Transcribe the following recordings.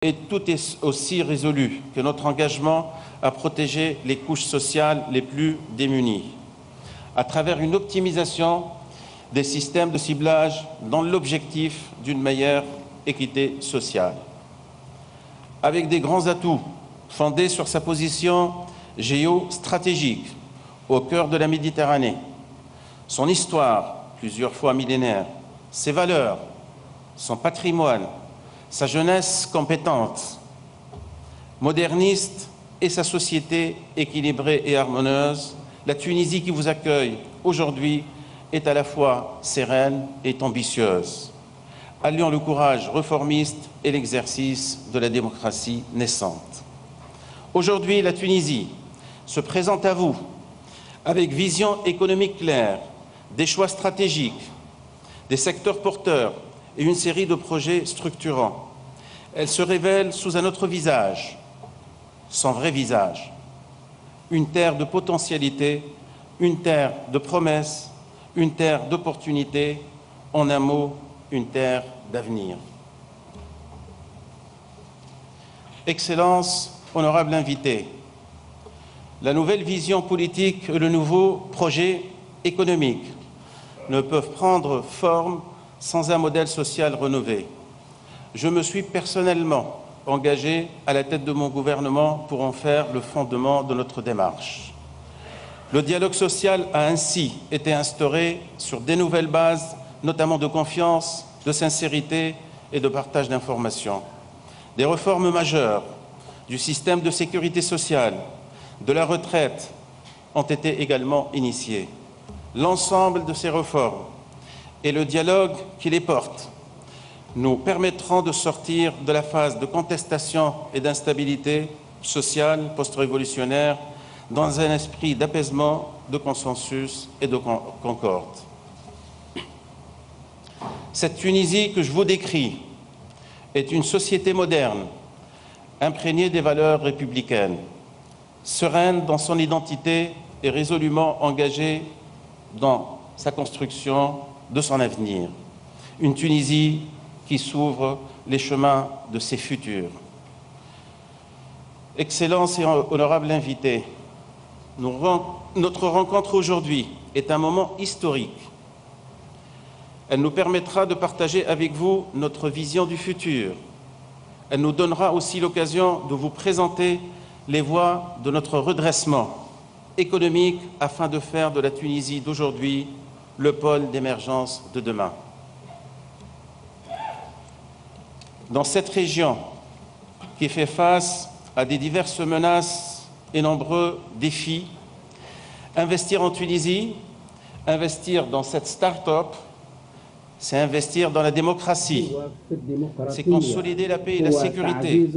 est tout aussi résolu que notre engagement à protéger les couches sociales les plus démunies, à travers une optimisation des systèmes de ciblage dans l'objectif d'une meilleure équité sociale. Avec des grands atouts fondés sur sa position géostratégique au cœur de la Méditerranée, son histoire plusieurs fois millénaire, ses valeurs, son patrimoine, sa jeunesse compétente, moderniste et sa société équilibrée et harmonieuse, la Tunisie qui vous accueille aujourd'hui est à la fois sereine et ambitieuse, alliant le courage réformiste et l'exercice de la démocratie naissante. Aujourd'hui, la Tunisie se présente à vous avec vision économique claire, des choix stratégiques, des secteurs porteurs et une série de projets structurants. Elle se révèle sous un autre visage, son vrai visage, une terre de potentialités, une terre de promesses, une terre d'opportunités, en un mot, une terre d'avenir. Excellences, honorables invités, la nouvelle vision politique et le nouveau projet économique ne peuvent prendre forme sans un modèle social rénové. Je me suis personnellement engagé à la tête de mon gouvernement pour en faire le fondement de notre démarche. Le dialogue social a ainsi été instauré sur des nouvelles bases, notamment de confiance, de sincérité et de partage d'informations. Des réformes majeures du système de sécurité sociale, de la retraite ont été également initiées. L'ensemble de ces réformes et le dialogue qui les porte nous permettront de sortir de la phase de contestation et d'instabilité sociale post-révolutionnaire dans un esprit d'apaisement, de consensus et de concorde. Cette Tunisie que je vous décris est une société moderne, imprégnée des valeurs républicaines, sereine dans son identité et résolument engagée dans sa construction de son avenir. Une Tunisie qui s'ouvre les chemins de ses futurs. Excellences et honorables invités, notre rencontre aujourd'hui est un moment historique. Elle nous permettra de partager avec vous notre vision du futur. Elle nous donnera aussi l'occasion de vous présenter les voies de notre redressement économique afin de faire de la Tunisie d'aujourd'hui le pôle d'émergence de demain. Dans cette région qui fait face à des diverses menaces et nombreux défis, investir en Tunisie, investir dans cette start-up, c'est investir dans la démocratie, c'est consolider la paix et la sécurité,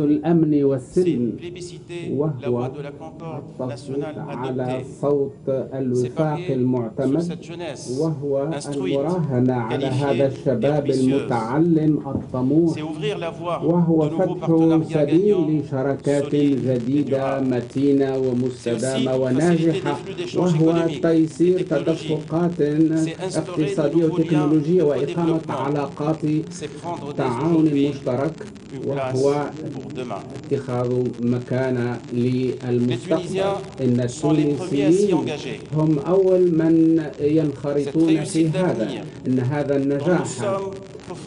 c'est plébisciter la voie de la concorde nationale adoptée, c'est parier sur cette jeunesse instruite, qualifiée et ambitieuse, c'est ouvrir la voie de nouveaux partenariats gagnants, solides et durables. C'est aussi faciliter les flux d'échanges économiques et technologiques, c'est instaurer de nouveaux liens de إقامة علاقات تعاون مشترك وهو اتخاذ مكان للمستقبل. إن التونسيين هم أول من ينخرطون في هذا. إن هذا النجاح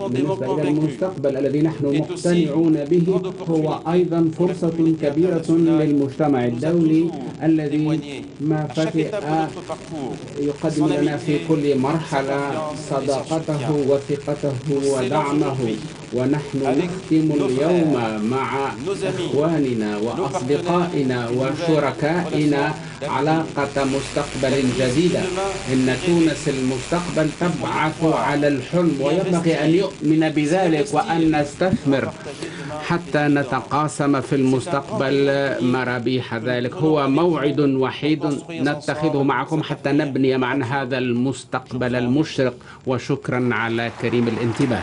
بالنسبة إلى المستقبل الذي نحن مقتنعون به هو أيضا فرصة كبيرة للمجتمع الدولي الذي ما فتئ يقدم لنا في كل مرحلة صداقته وثقته ودعمه. ونحن نختم اليوم مع إخواننا وأصدقائنا وشركائنا علاقة مستقبل جديدة. إن تونس المستقبل تبعث على الحلم وينبغي أن يؤمن بذلك وأن نستثمر حتى نتقاسم في المستقبل مرابيح ذلك. هو موعد وحيد نتخذه معكم حتى نبني معا هذا المستقبل المشرق. وشكرا على كريم الانتباه.